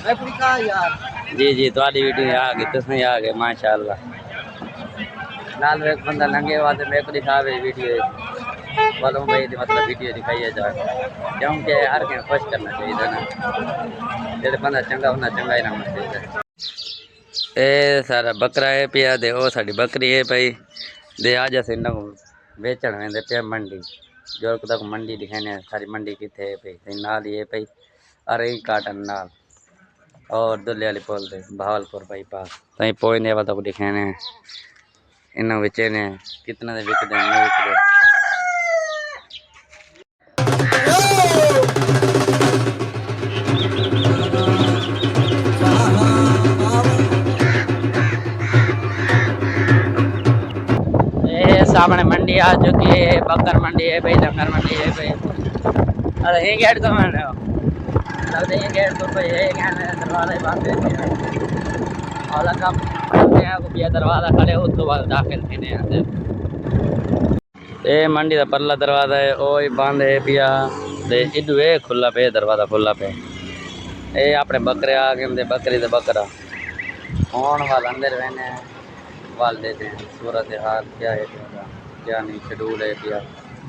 जी जी थोड़ी वीडियो आ गई तुसें आ गए माशाअल्लाह नाल एक बंदा लंघे वादे मेरे को दिखावे वीडियो वालों भाई मतलब वीडियो दिखाई जाए क्योंकि हर के खुश करना चाहिए ना जेड़े बंदा चंगा होना चंगा ही रहना चाहिए। ए सारा बकरा है पिया दे ओ साडी बकरी है भाई दे आज अस इन बेचण वेंदे पे मंडी जो तक मंडी दिखाने सारी मंडी किथे है भाई नाल ये भाई अरे काटन नाल और दुल्ले वाली पुल दे बहावलपुर बाईपास तई पोइंदे वाला तक दिखाने इन विचे ने कितना दे विकदे नहीं विकदे। सामने मंडी आ चुकी है बकर मंडी है भाई डंगर मंडी है भाई अरे ये गेट तो मैंने लगता है ये गेट तो भाई है दरवाजा बंद है और कम को पिया दरवाजा खड़े उस तो बाद दाखिल थे अंदर ये मंडी का परला दरवाजा है ओ बंद है पिया दे इधू है खुला पे दरवाजा खुला पे ये अपने बकरे आ गए बकरी दे बकरा कौन वाल अंदर रहने वाल देते हैं सूरत हाल क्या है क्या नहीं शेड्यूल है पिया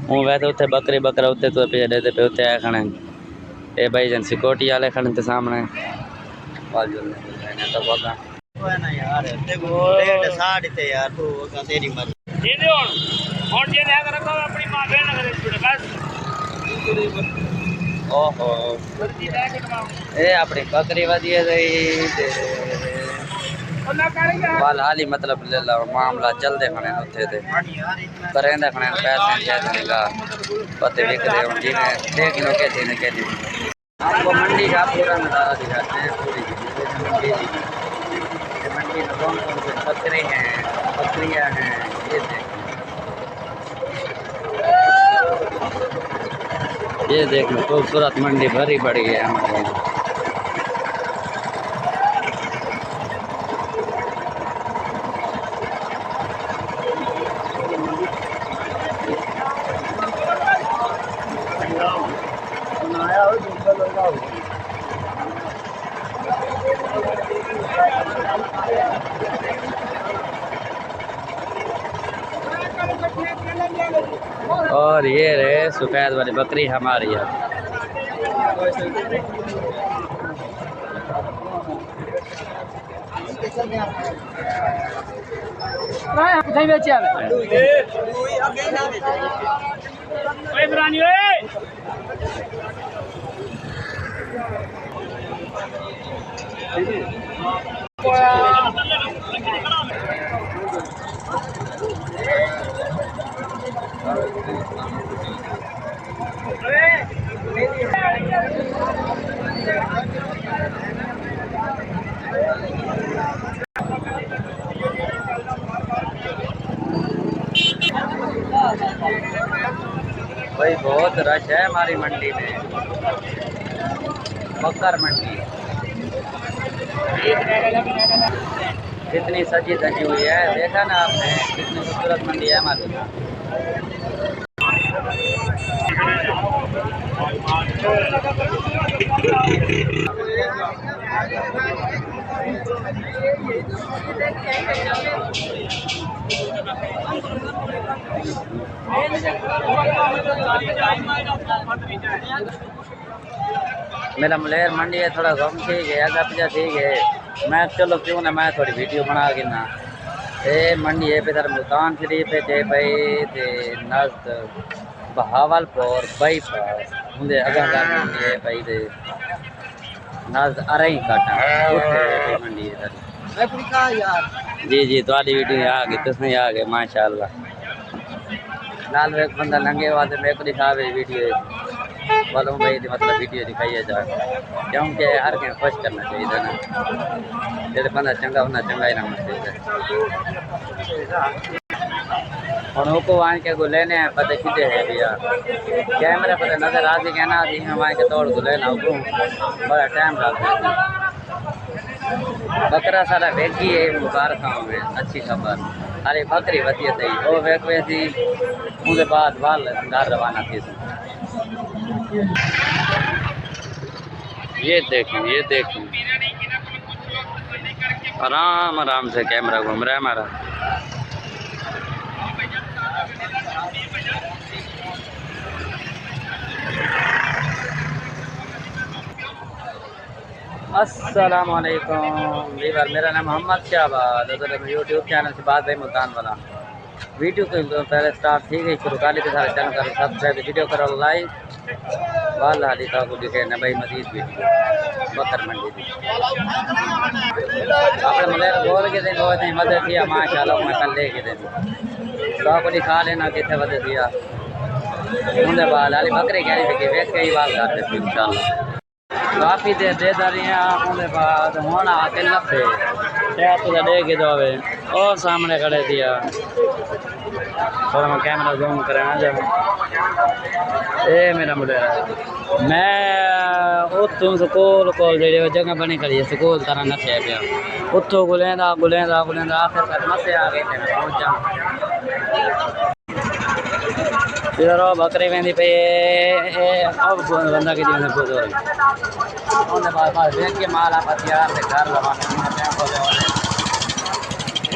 हूँ वैसे उत्थे बकरी बकरा उत्ते तो पे देते पे उत्ते आए खड़े ये भाई जन सिक्योरिटी वाले खड़े थे सामने वाल जो तो बोला ना यार देखो रेट साड़ी थे यार तू का तेरी मर्जी दे दे और जे दे अगर रखो अपनी मां बहन करे बस ओहो ए अपनी बकरी वदिए गई वाल हाली मतलब ले ला मामला जल्दे खने उथे ते करेंदा खने पैसे दे देगा पते विक दे जिने 6 किलो के दिन के दिन आपको मंडी का पूरा नजारा दिखाते हैं पूरी मंडी में कौन कौन से बकरे हैं बकरियां हैं ये देखो खूबसूरत मंडी भरी पड़ी है हमारे और ये रहे सफेद वाली बकरी हमारी है भाई बहुत रश है हमारी मंडी में बकर मंडी कितनी सजी धजी हुई है देखा ना आपने कितनी खूबसूरत मंडी है हमारी मेरा मलेर मंडी है थोड़ा कम ठीक है अगर पिछा ठीक है मैं चलो क्यों ना मैं थोड़ी वीडियो बना के ना ये मंडी है पे मुल्तान शरीफ है जे भाई ते नज़द बहावलपुर बाईपास मुझे अगर मंडी है भाई ते नज़द अरई काटा मंडी है जी जी थोड़ी वीडियो आ गई तुसें आ गए माशाअल्लाह नाल एक बंदा लंघे वादे मेरे को दिखावे वीडियो वालों भाई मतलब वीडियो दिखाई जाए क्योंकि हर के खुश करना चाहिए ना जेड़े बंदा चंगा होना चंगा ही रहना चाहिए और को आन के गो लेने पता किते है भैया कैमरा पता नजर आ सी कहना दी हम आके तोड़ को लेना को बड़ा टाइम लगता है बकरा सारा वेगी है मुबारक में अच्छी खबर अरे बकरी वधी थी वो वेख वैसी उसके बाद वाल घर रवाना थी ये देखें आराम आराम से कैमरा घूम रहा है हमारा। अस्सलाम वालेकुम वीवर, मेरा नाम मोहम्मद शहबाज, यूट्यूब चैनल से बात भाई मुल्तान वाला। वीडियो तो पहले स्टार्ट थी गई शुरू कर ली थी, सारे चैनल करो सब्सक्राइब, वीडियो करो लाइक। वाल हाली था को दिखे न भाई मजीद वीडियो बकर मंडी थी अपने मले बोल के दिन वो नहीं मदद थी माशाल्लाह, मैं कल लेके दिन तो को दिखा लेना कितने मदद दिया उनके बाद हाली बकरे कह रही थी वेच के ही बात करते थे इंशाल्लाह। काफ़ी देर दे रही हैं उनके बाद होना आके लपे तो दे के दो और सामने खड़े दिया थोड़ा मैं कैमरा जूम कराना जब ये मेरा मुंडा मैं उतों स्कूल को जी जगह बनी खड़ी है स्कूल तरह नशे पिया उतों गुलेंदा गुलेंदा गुलेंदा आखिर मसे आ गए पहुंचा इधर बकरी वेंदी पे अब बंदा की जीवन को जोर उन्हें बाद देख के माल आप हथियार से घर लगाने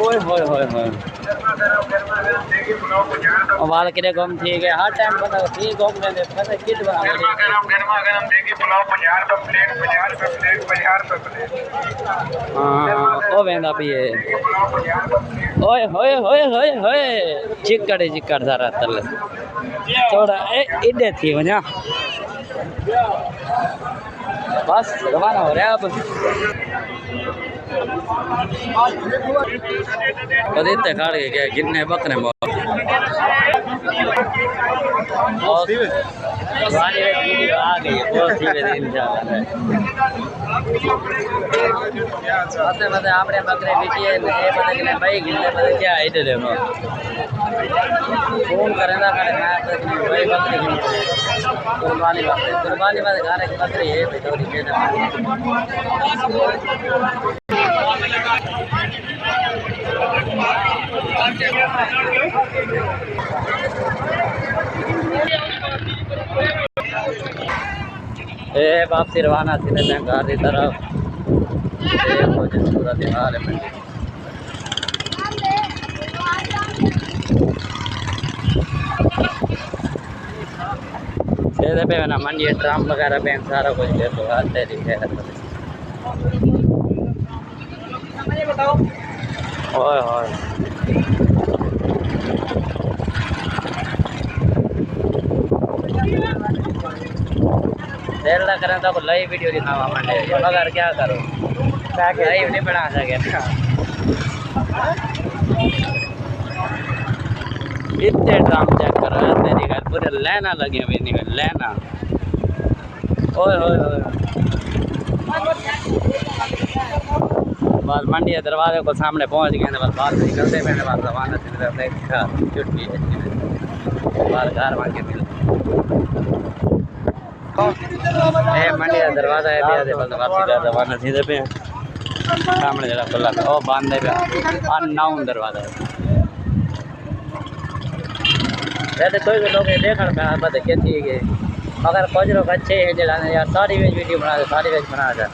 ओए होए होए होए वाल किरे गम ठीक है हर टाइम बंदा ठीक गम लेंदे पता किट बना गरम गरम देगी पुलाव 50 रुपए प्लेट 50 रुपए प्लेट हां ओ वेंदा पिए ओए होए होए होए होए चिक्कड़ सारा तल थोड़ा इधे थी वना बस रवाना हो रहा है अब कदे इतने खा के क्या कितने बकरे आ गई बहुत इंशाल्लाह आपने बकरे बिकिए भाई गिनते पता क्या इधर देखो फोन करें भाई बकरी कुर्बानी बात घर एक बकरी है वापसी रवाना थी घर की तरफ पूरा त्योहार है पे ना मंडी ड्राम वगैरह पे सारा कुछ दे तो आते दिखे ओए होए देर ला करें तो लाइव वीडियो दिखावा मंडे मगर क्या करो लाइव नहीं बना सके इतने ड्राम चेक कर रहा है तेरी घर पूरे लेना लगे हुए नहीं लेना ओए ओए ओए बस मंडी के दरवाजे को सामने पहुंच गए बस बाहर से निकलते मैंने बस रवाना छुट्टी बाहर घर वहाँ के मिल मंडी का दरवाजा है बस वापसी का रवाना सीधे पे सामने जरा खुला ओ बांधे पे अननाउन दरवाजा है वैसे कोई भी लोग देखने में बता क्या ठीक है अगर कुछ लोग अच्छे हैं जलाने यार सारी वेज वीडियो बना दे सारी वेज बना दे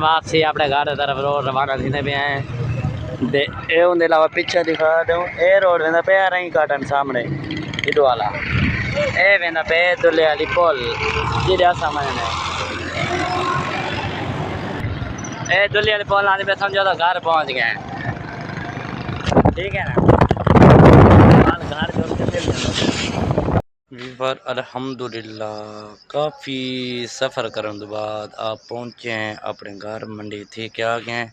वापसी अपने घर तरफ रोड रवाना सीधे पे आए दे उनके अलावा पीछे दिखा दूँ ए रोड वेंदा पे रही काटन सामने इधर वाला ए वेंदा पे दुल्ले वाली पुल जिधर सामने ए दुल्ले वाली पुल आने पे समझो तो घर पहुंच गए ठीक है ना पर अल्हम्दुलिल्लाह काफ़ी सफ़र करने बाद आप पहुँचे हैं अपने घर मंडी थी क्या गए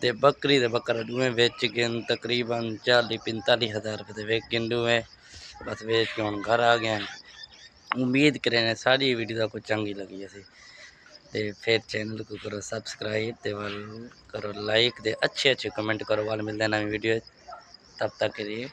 ते बकरी ते बकरा दुए बेच के तकरीबन 40-45 हज़ार रुपये वेच के दुए बस बेच के हम घर आ गए। उम्मीद करें सारी वीडियो को चंगी लगी ऐसी ते फिर चैनल को करो सब्सक्राइब ते वाल करो लाइक ते अच्छे कमेंट करो वाल मिलते हैं नई वीडियो तब तक के लिए।